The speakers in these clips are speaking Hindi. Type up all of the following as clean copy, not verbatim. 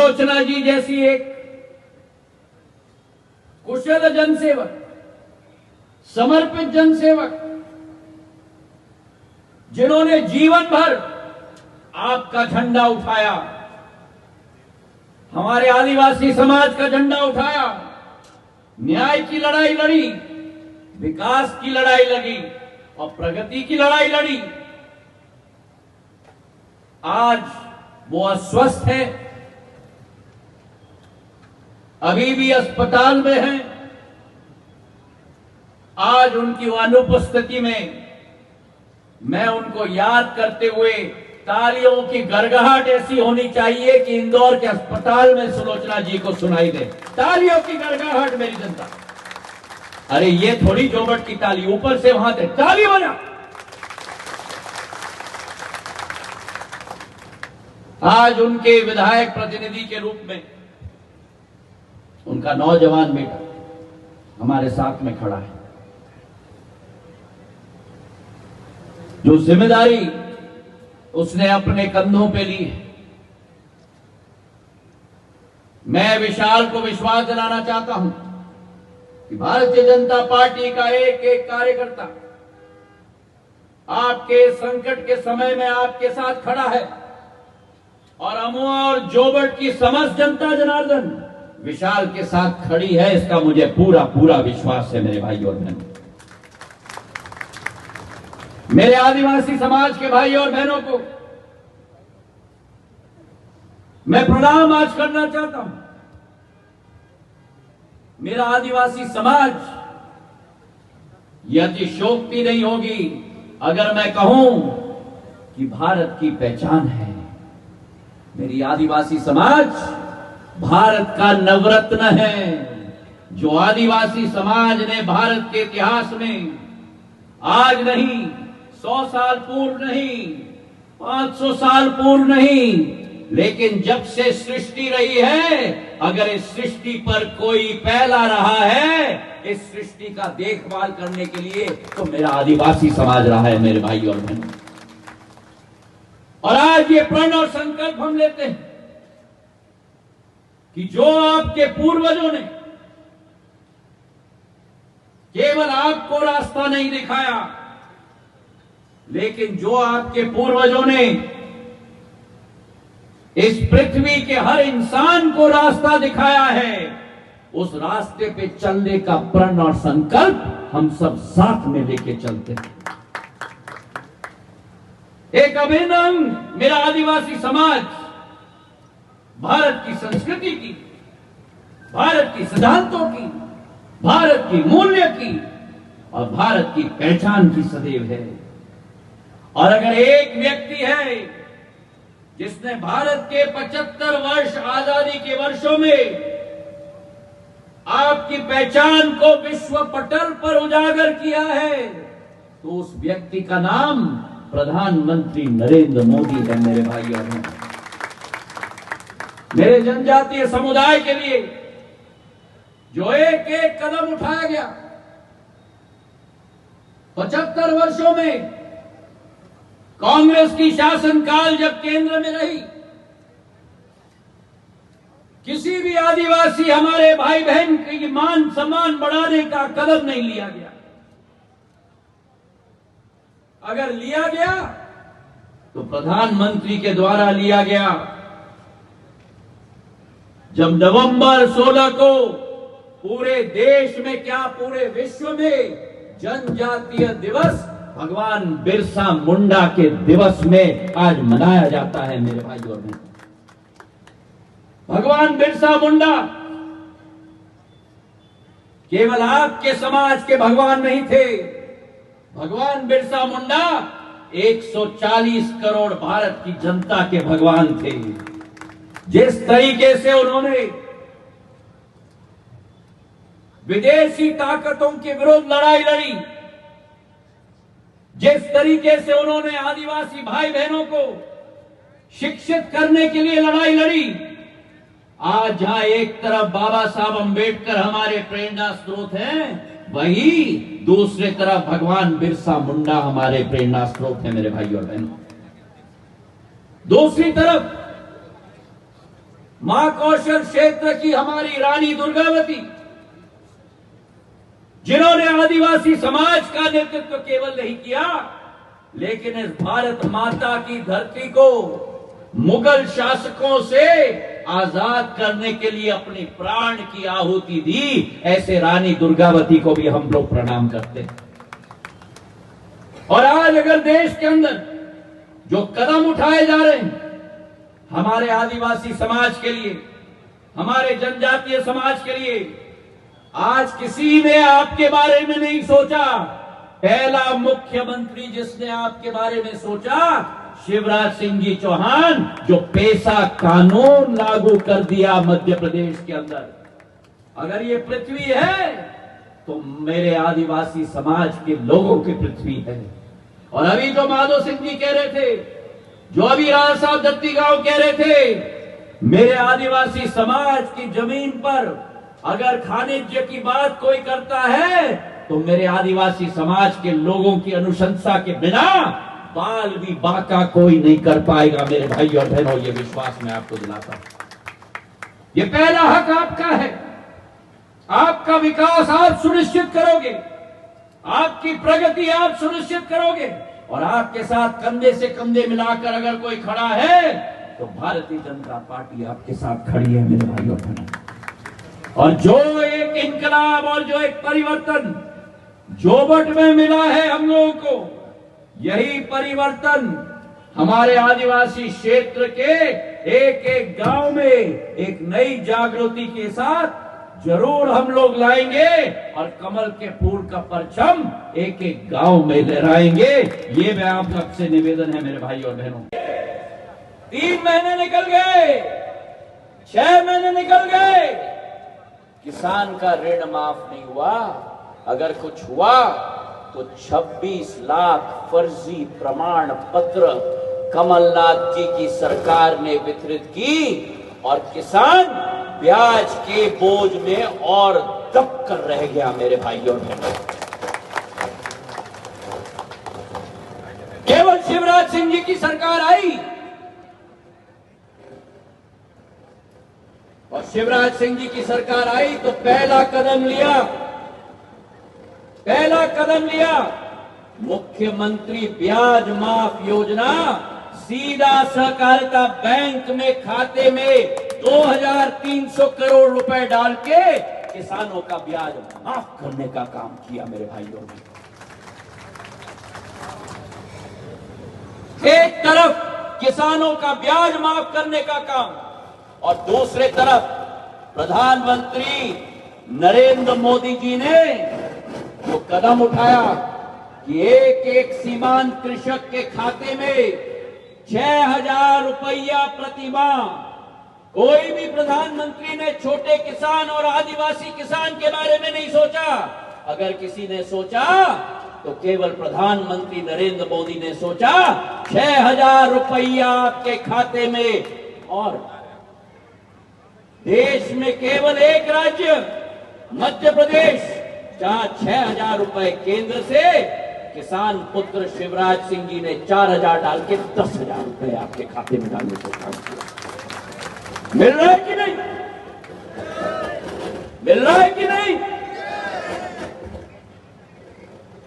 सुलोचना जी जैसी एक कुशल जनसेवक, समर्पित जनसेवक, जिन्होंने जीवन भर आपका झंडा उठाया, हमारे आदिवासी समाज का झंडा उठाया, न्याय की लड़ाई लड़ी, विकास की लड़ाई लड़ी और प्रगति की लड़ाई लड़ी। आज वो अस्वस्थ है, अभी भी अस्पताल में हैं। आज उनकी अनुपस्थिति में मैं उनको याद करते हुए तालियों की गड़गड़ाहट ऐसी होनी चाहिए कि इंदौर के अस्पताल में सुलोचना जी को सुनाई दे। तालियों की गड़गड़ाहट मेरी जनता। अरे ये थोड़ी जोबट की ताली, ऊपर से वहां तक ताली बजा। आज उनके विधायक प्रतिनिधि के रूप में उनका नौजवान बेटा हमारे साथ में खड़ा है। जो जिम्मेदारी उसने अपने कंधों पे ली है, मैं विशाल को विश्वास दिलाना चाहता हूं कि भारतीय जनता पार्टी का एक एक कार्यकर्ता आपके संकट के समय में आपके साथ खड़ा है और अमुआ और जोबट की समस्त जनता जनार्दन विशाल के साथ खड़ी है। इसका मुझे पूरा पूरा विश्वास है। मेरे भाई और बहनों, मेरे आदिवासी समाज के भाई और बहनों को मैं प्रणाम आज करना चाहता हूं। मेरा आदिवासी समाज यह अतिशयोक्ति नहीं होगी अगर मैं कहूं कि भारत की पहचान है। मेरी आदिवासी समाज भारत का नवरत्न है। जो आदिवासी समाज ने भारत के इतिहास में आज नहीं, 100 साल पूर्व नहीं, 500 साल पूर्व नहीं, लेकिन जब से सृष्टि रही है, अगर इस सृष्टि पर कोई पहला रहा है इस सृष्टि का देखभाल करने के लिए, तो मेरा आदिवासी समाज रहा है। मेरे भाई और बहनों, और आज ये प्रण और संकल्प हम लेते हैं कि जो आपके पूर्वजों ने केवल आपको रास्ता नहीं दिखाया, लेकिन जो आपके पूर्वजों ने इस पृथ्वी के हर इंसान को रास्ता दिखाया है, उस रास्ते पे चलने का प्रण और संकल्प हम सब साथ में लेके चलते हैं। एक अभिन्न अंग मेरा आदिवासी समाज भारत की संस्कृति की, भारत की सिद्धांतों की, भारत की मूल्य की और भारत की पहचान की सदैव है। और अगर एक व्यक्ति है जिसने भारत के 75 वर्ष आजादी के वर्षों में आपकी पहचान को विश्व पटल पर उजागर किया है, तो उस व्यक्ति का नाम प्रधानमंत्री नरेंद्र मोदी है। मेरे भाई और बहनों, मेरे जनजातीय समुदाय के लिए जो एक एक कदम उठाया गया 75 वर्षों में, कांग्रेस की शासनकाल जब केंद्र में रही, किसी भी आदिवासी हमारे भाई बहन की मान सम्मान बढ़ाने का कदम नहीं लिया गया। अगर लिया गया तो प्रधानमंत्री के द्वारा लिया गया। जब नवंबर 16 को पूरे देश में क्या पूरे विश्व में जनजातीय दिवस भगवान बिरसा मुंडा के दिवस में आज मनाया जाता है। मेरे भाई और बहनों, भगवान बिरसा मुंडा केवल आपके समाज के भगवान नहीं थे। भगवान बिरसा मुंडा 140 करोड़ भारत की जनता के भगवान थे। जिस तरीके से उन्होंने विदेशी ताकतों के विरुद्ध लड़ाई लड़ी, जिस तरीके से उन्होंने आदिवासी भाई बहनों को शिक्षित करने के लिए लड़ाई लड़ी, आज जहां एक तरफ बाबा साहब अंबेडकर हमारे प्रेरणा स्रोत हैं, वही दूसरे तरफ भगवान बिरसा मुंडा हमारे प्रेरणा स्रोत है। मेरे भाई और बहनों, दूसरी तरफ महाकौशल क्षेत्र की हमारी रानी दुर्गावती, जिन्होंने आदिवासी समाज का नेतृत्व केवल नहीं किया, लेकिन इस भारत माता की धरती को मुगल शासकों से आजाद करने के लिए अपनी प्राण की आहुति दी। ऐसे रानी दुर्गावती को भी हम लोग प्रणाम करते हैं। और आज अगर देश के अंदर जो कदम उठाए जा रहे हैं हमारे आदिवासी समाज के लिए, हमारे जनजातीय समाज के लिए, आज किसी ने आपके बारे में नहीं सोचा। पहला मुख्यमंत्री जिसने आपके बारे में सोचा, शिवराज सिंह जी चौहान, जो पेशा कानून लागू कर दिया मध्य प्रदेश के अंदर। अगर ये पृथ्वी है तो मेरे आदिवासी समाज के लोगों की पृथ्वी है। और अभी जो माधो सिंह जी कह रहे थे, जो अभी राणा साहब दत्ती गांव कह रहे थे, मेरे आदिवासी समाज की जमीन पर अगर खनिज की बात कोई करता है तो मेरे आदिवासी समाज के लोगों की अनुशंसा के बिना बाल भी बाका कोई नहीं कर पाएगा। मेरे भाई और बहनों, ये विश्वास मैं आपको दिलाता हूं। ये पहला हक आपका है। आपका विकास आप सुनिश्चित करोगे, आपकी प्रगति आप सुनिश्चित करोगे, और आपके साथ कंधे से कंधे मिलाकर अगर कोई खड़ा है तो भारतीय जनता पार्टी आपके साथ खड़ी है मेरे भाई और बहनों। और जो एक इनकलाब और जो एक परिवर्तन जोबट में मिला है हम लोगों को, यही परिवर्तन हमारे आदिवासी क्षेत्र के एक एक गांव में एक नई जागृति के साथ जरूर हम लोग लाएंगे और कमल के फूल का परचम एक एक गांव में लहराएंगे। ये मैं आप सबसे निवेदन है मेरे भाई और बहनों। 3 महीने निकल गए, 6 महीने निकल गए, किसान का ऋण माफ नहीं हुआ। अगर कुछ हुआ तो 26 लाख फर्जी प्रमाण पत्र कमलनाथ जी की सरकार ने वितरित की, और किसान ब्याज के बोझ में और दब कर रह गया मेरे भाइयों और बहनों। केवल शिवराज सिंह जी की सरकार आई और शिवराज सिंह जी की सरकार आई तो पहला कदम लिया मुख्यमंत्री ब्याज माफ योजना। सीधा सहकारिता बैंक में खाते में 2300 करोड़ रुपए डाल के किसानों का ब्याज माफ करने का काम किया मेरे भाइयों ने। एक तरफ किसानों का ब्याज माफ करने का काम, और दूसरे तरफ प्रधानमंत्री नरेंद्र मोदी जी ने जो कदम उठाया कि एक एक सीमांत कृषक के खाते में 6000 रुपया प्रति माह। कोई भी प्रधानमंत्री ने छोटे किसान और आदिवासी किसान के बारे में नहीं सोचा। अगर किसी ने सोचा तो केवल प्रधानमंत्री नरेंद्र मोदी ने सोचा 6000 रुपया आपके खाते में। और देश में केवल एक राज्य मध्य प्रदेश, जहां 6000 रुपए केंद्र से किसान पुत्र शिवराज सिंह जी ने 4000 डाल के 10,000 रुपए आपके खाते में डालने को काम किया। मिल रहा है कि नहीं? मिल रहा है कि नहीं?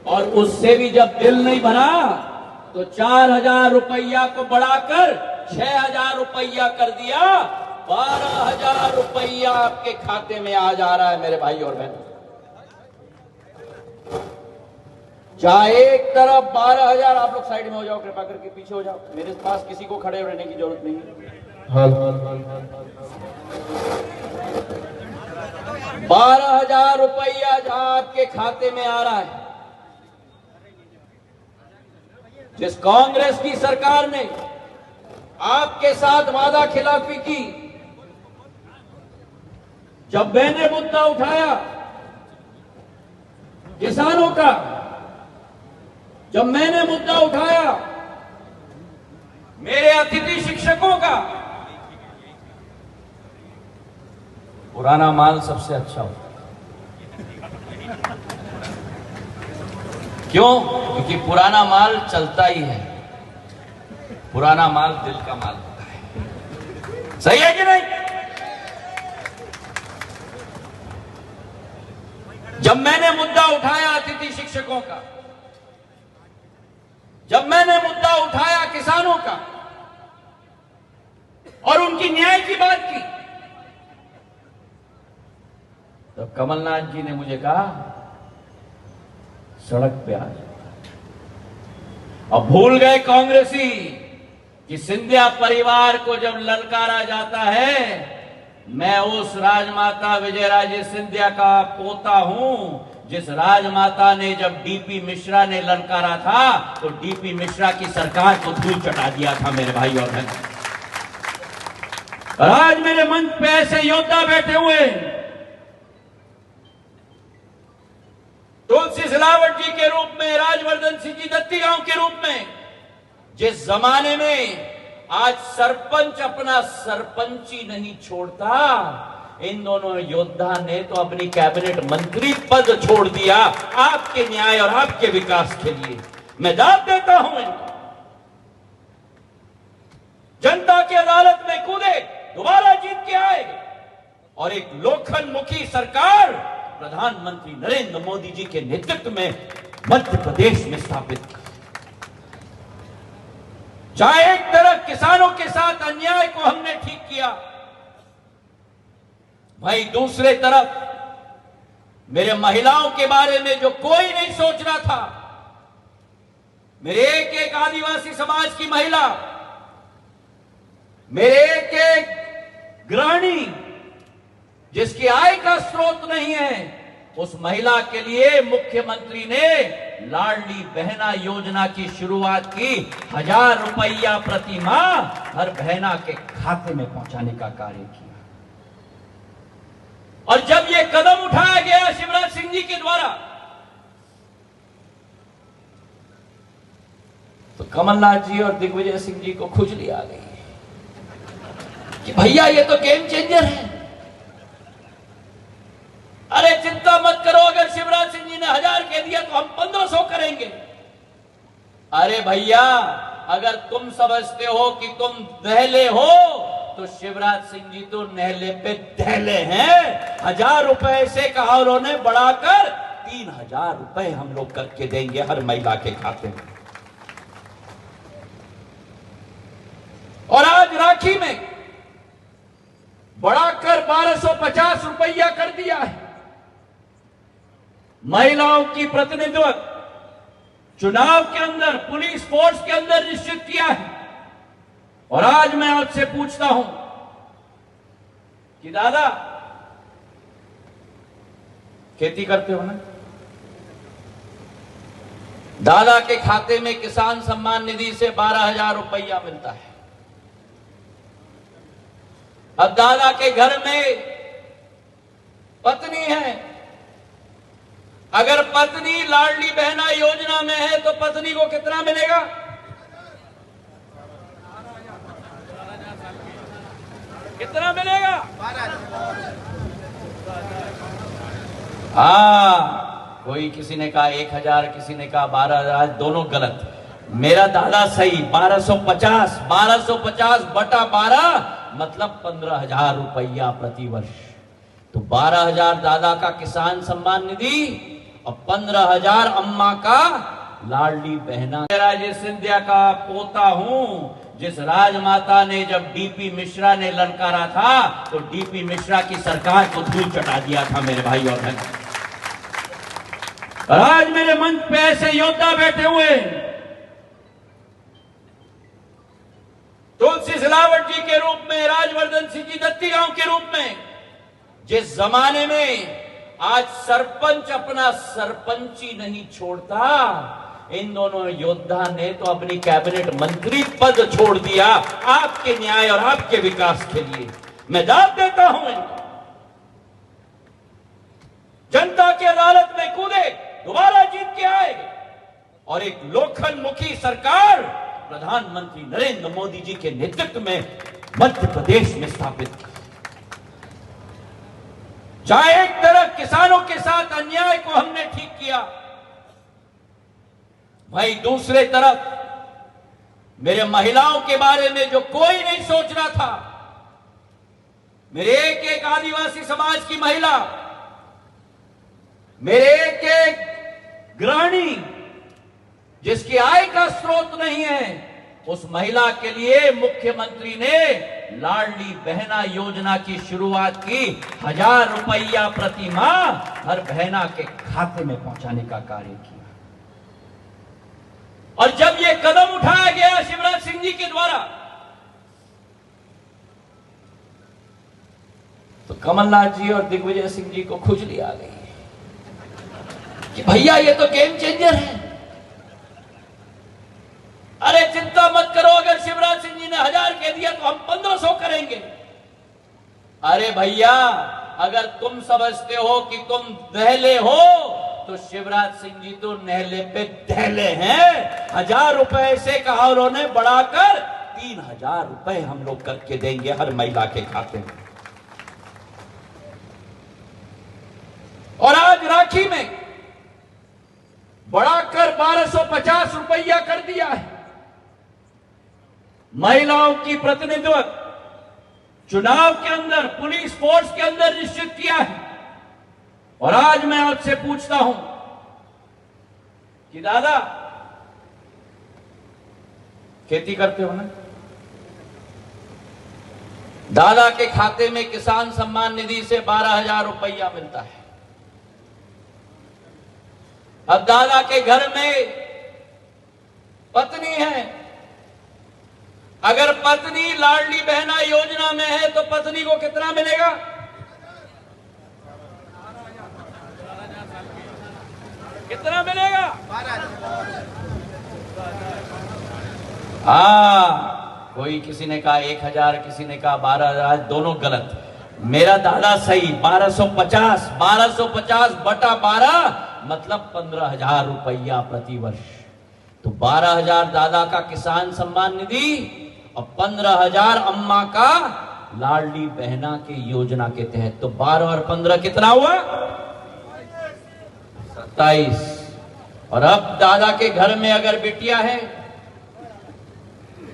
और उससे भी जब बिल नहीं बना तो 4000 रुपया को बढ़ाकर 6000 रुपया कर दिया। 12,000 रुपया आपके खाते में आ जा रहा है मेरे भाई और बहन। चाहे एक तरफ 12,000, आप लोग साइड में हो जाओ, कृपा करके पीछे हो जाओ, मेरे पास किसी को खड़े रहने की जरूरत नहीं है। 12,000 रुपया जहां आपके खाते में आ रहा है, जिस कांग्रेस की सरकार ने आपके साथ वादा खिलाफी की, जब मैंने मुद्दा उठाया किसानों का, जब मैंने मुद्दा उठाया मेरे अतिथि शिक्षकों का, पुराना माल सबसे अच्छा होता है। क्यों? क्योंकि पुराना माल चलता ही है, पुराना माल दिल का माल होता है। सही है कि नहीं? जब मैंने मुद्दा उठाया अतिथि शिक्षकों का, जब मैंने मुद्दा उठाया किसानों का और उनकी न्याय की बात की, तो कमलनाथ जी ने मुझे कहा सड़क पे आ जाओ। अब भूल गए कांग्रेसी कि सिंधिया परिवार को जब ललकारा जाता है, मैं उस राजमाता विजयराजे सिंधिया का पोता हूं जिस राजमाता ने जब डीपी मिश्रा ने ललकारा था तो डीपी मिश्रा की सरकार को धूल चटा दिया था मेरे भाई और बहन। और आज मेरे मंच पे ऐसे योद्धा बैठे हुए, तुलसी सिलावट जी के रूप में, राजवर्धन सिंह जी दत्ती गांव के रूप में, जिस जमाने में आज सरपंच अपना सरपंची नहीं छोड़ता, इन दोनों योद्धा ने तो अपनी कैबिनेट मंत्री पद छोड़ दिया आपके न्याय और आपके विकास के लिए। मैं दाद देता हूं इनको, जनता की अदालत में कूदे, दोबारा जीत के आए और एक लोखंडमुखी सरकार प्रधानमंत्री नरेंद्र मोदी जी के नेतृत्व में मध्य प्रदेश में स्थापित की। चाहे एक तरफ किसानों के साथ अन्याय को हमने ठीक किया, भाई दूसरे तरफ मेरे महिलाओं के बारे में जो कोई नहीं सोच रहा था, मेरे एक एक आदिवासी समाज की महिला, मेरे एक एक गृहिणी जिसकी आय का स्रोत नहीं है, उस महिला के लिए मुख्यमंत्री ने लाडली बहना योजना की शुरुआत की। 1000 रुपया प्रति माह हर बहना के खाते में पहुंचाने का कार्य किया। और जब यह कदम उठाया गया शिवराज सिंह जी के द्वारा, तो कमलनाथ जी और दिग्विजय सिंह जी को खुजली आ गई कि भैया ये तो गेम चेंजर है। अरे चिंता मत करो, अगर शिवराज सिंह जी ने 1000 कह दिया तो हम 1500 करेंगे। अरे भैया, अगर तुम समझते हो कि तुम दहले हो तो शिवराज सिंह जी तो नहले पे दहले हैं। 1000 रुपए से कहा उन्होंने बढ़ाकर 3000 रुपए हम लोग करके देंगे हर महिला के खाते में। और आज राखी में बढ़ाकर 1250 रुपया कर दिया है। महिलाओं की प्रतिनिधित्व चुनाव के अंदर, पुलिस फोर्स के अंदर निश्चित किया है। और आज मैं आपसे पूछता हूं कि दादा, खेती करते हो ना? दादा के खाते में किसान सम्मान निधि से 12,000 रुपया मिलता है। अब दादा के घर में पत्नी है, अगर पत्नी लाडली बहना योजना में है तो पत्नी को कितना मिलेगा? कितना मिलेगा? 12,000। कोई किसी ने कहा 1,000, किसी ने कहा 12,000, दोनों गलत। मेरा दादा सही, 1250। 1250 बटा 12 मतलब 15,000 रुपया प्रति वर्ष। तो 12,000 दादा का किसान सम्मान निधि और 15,000 अम्मा का लाडली बहना। विजयराजे सिंधिया का पोता हूं जिस राजमाता ने जब डीपी मिश्रा ने ललकारा था तो डीपी मिश्रा की सरकार को धूल चटा दिया था मेरे भाई और बहन। और आज मेरे मंच पे ऐसे योद्धा बैठे हुए, तुलसी सिलावट जी के रूप में, राजवर्धन सिंह जी दत्ती गांव के रूप में, जिस जमाने में आज सरपंच अपना सरपंची नहीं छोड़ता, इन दोनों योद्धा ने तो अपनी कैबिनेट मंत्री पद छोड़ दिया आपके न्याय और आपके विकास के लिए। मैं दाद देता हूं इनको, जनता की अदालत में कूदे, दोबारा जीत के आए और एक लोखंडमुखी सरकार प्रधानमंत्री नरेंद्र मोदी जी के नेतृत्व में मध्य प्रदेश में स्थापित की। चाहे एक तरफ किसानों के साथ अन्याय को हमने ठीक किया, भाई दूसरे तरफ मेरे महिलाओं के बारे में जो कोई नहीं सोच रहा था, मेरे एक एक आदिवासी समाज की महिला, मेरे एक एक गृहिणी जिसकी आय का स्रोत नहीं है, उस महिला के लिए मुख्यमंत्री ने लाडली बहना योजना की शुरुआत की। 1000 रुपया प्रति माह हर बहना के खाते में पहुंचाने का कार्य किया। और जब यह कदम उठाया गया शिवराज सिंह जी के द्वारा, तो कमलनाथ जी और दिग्विजय सिंह जी को खुजली आ गई कि भैया ये तो गेम चेंजर है। अरे चिंता मत करो, अगर शिवराज सिंह जी ने 1000 कह दिया तो हम 1500 करेंगे। अरे भैया, अगर तुम समझते हो कि तुम दहले हो, तो शिवराज सिंह जी तो नहले पे दहले हैं। 1000 रुपए से कहा उन्होंने बढ़ाकर 3000 रुपए हम लोग करके देंगे हर महिला के खाते में। और आज राखी में बढ़ाकर 1250 रुपया कर दिया है। महिलाओं की प्रतिनिधित्व चुनाव के अंदर, पुलिस फोर्स के अंदर निश्चित किया है। और आज मैं आपसे पूछता हूं कि दादा, खेती करते हो ना? दादा के खाते में किसान सम्मान निधि से 12,000 रुपया मिलता है। अब दादा के घर में पत्नी है, अगर पत्नी लाडली बहना योजना में है तो पत्नी को कितना मिलेगा? कितना मिलेगा? कोई किसी ने कहा 1000, किसी ने कहा 12,000, दोनों गलत। मेरा दादा सही, 1250 बटा 12 मतलब 15,000 रुपया प्रति वर्ष। तो 12,000 दादा का किसान सम्मान निधि और 15,000 अम्मा का लाडली बहना के योजना के तहत। तो 12 और 15 कितना हुआ? 27। और अब दादा के घर में अगर बिटिया है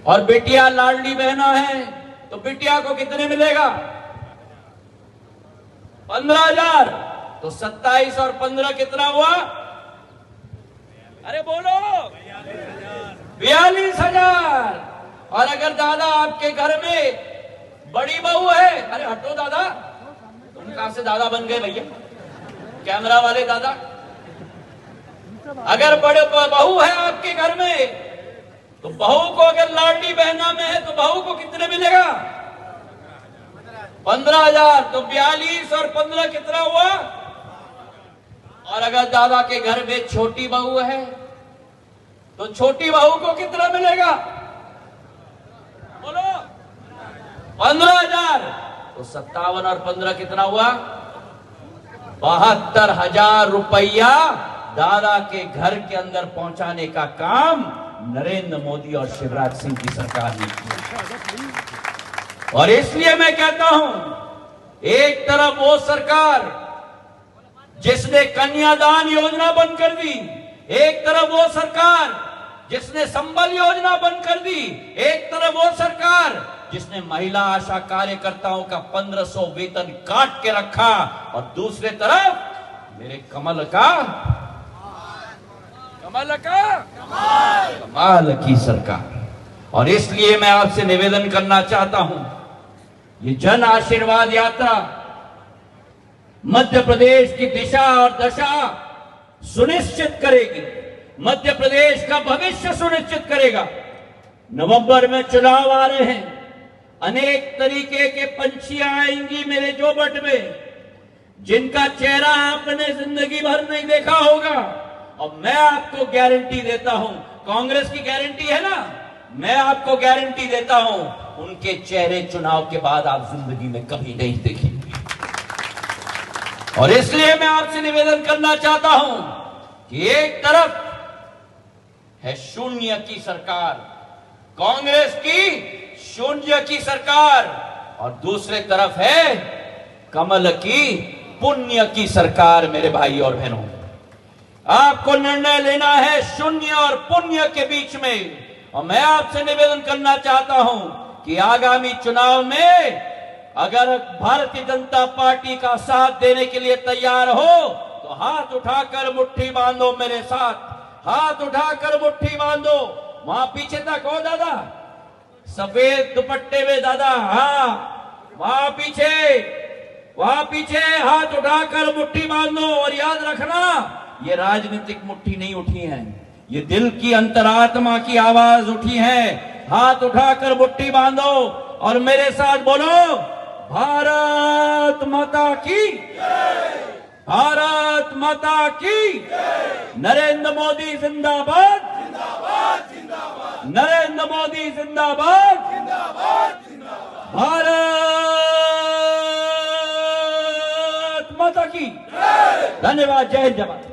और बिटिया लाडली बहना है, तो बिटिया को कितने मिलेगा? 15,000। तो 27 और 15 कितना हुआ? अरे बोलो, 42,000। और अगर दादा आपके घर में बड़ी बहू है, अरे हटो दादा, तुम कहां से दादा बन गए भैया, कैमरा वाले दादा। अगर बड़े बहू है आपके घर में, तो बहू को अगर लाडली बहना में है तो बहू को कितने मिलेगा? 15,000। तो 42 और 15 कितना हुआ? और अगर दादा के घर में छोटी बहू है, तो छोटी बहू को कितना मिलेगा? बोलो, 15,000। तो 57 और 15 कितना हुआ? 72,000 रुपया दादा के घर के अंदर पहुंचाने का काम नरेंद्र मोदी और शिवराज सिंह की सरकार ने किया। और इसलिए मैं कहता हूं, एक तरफ वो सरकार जिसने कन्यादान योजना बंद कर दी, एक तरफ वो सरकार जिसने संबल योजना बंद कर दी, एक तरफ वो सरकार जिसने महिला आशा कार्यकर्ताओं का 1500 वेतन काट के रखा, और दूसरे तरफ मेरे कमल कमाल की सरकार। और इसलिए मैं आपसे निवेदन करना चाहता हूं, ये जन आशीर्वाद यात्रा मध्य प्रदेश की दिशा और दशा सुनिश्चित करेगी, मध्य प्रदेश का भविष्य सुनिश्चित करेगा। नवंबर में चुनाव आ रहे हैं, अनेक तरीके के पंछियां आएंगी मेरे जोबट में, जिनका चेहरा आपने जिंदगी भर नहीं देखा होगा। और मैं आपको गारंटी देता हूं, कांग्रेस की गारंटी है ना, मैं आपको गारंटी देता हूं, उनके चेहरे चुनाव के बाद आप जिंदगी में कभी नहीं देखेंगे। और इसलिए मैं आपसे निवेदन करना चाहता हूं कि एक तरफ है शून्य की सरकार, कांग्रेस की शून्य की सरकार, और दूसरे तरफ है कमल की पुण्य की सरकार। मेरे भाई और बहनों, आपको निर्णय लेना है शून्य और पुण्य के बीच में। और मैं आपसे निवेदन करना चाहता हूं कि आगामी चुनाव में अगर भारतीय जनता पार्टी का साथ देने के लिए तैयार हो, तो हाथ उठाकर मुट्ठी बांधो मेरे साथ, हाथ उठाकर मुट्ठी बांधो। वहां पीछे तक हो दादा, सफेद दुपट्टे में दादा, हाँ वहां पीछे हाथ उठाकर मुट्ठी बांधो। और याद रखना, ये राजनीतिक मुट्ठी नहीं उठी है, ये दिल की अंतरात्मा की आवाज उठी है। हाथ उठाकर मुट्ठी बांधो और मेरे साथ बोलो, भारत माता की, भारत माता की। नरेंद्र मोदी जिंदाबाद, नरेंद्र मोदी जिंदाबाद, भारत माता की। धन्यवाद। जय हिंद।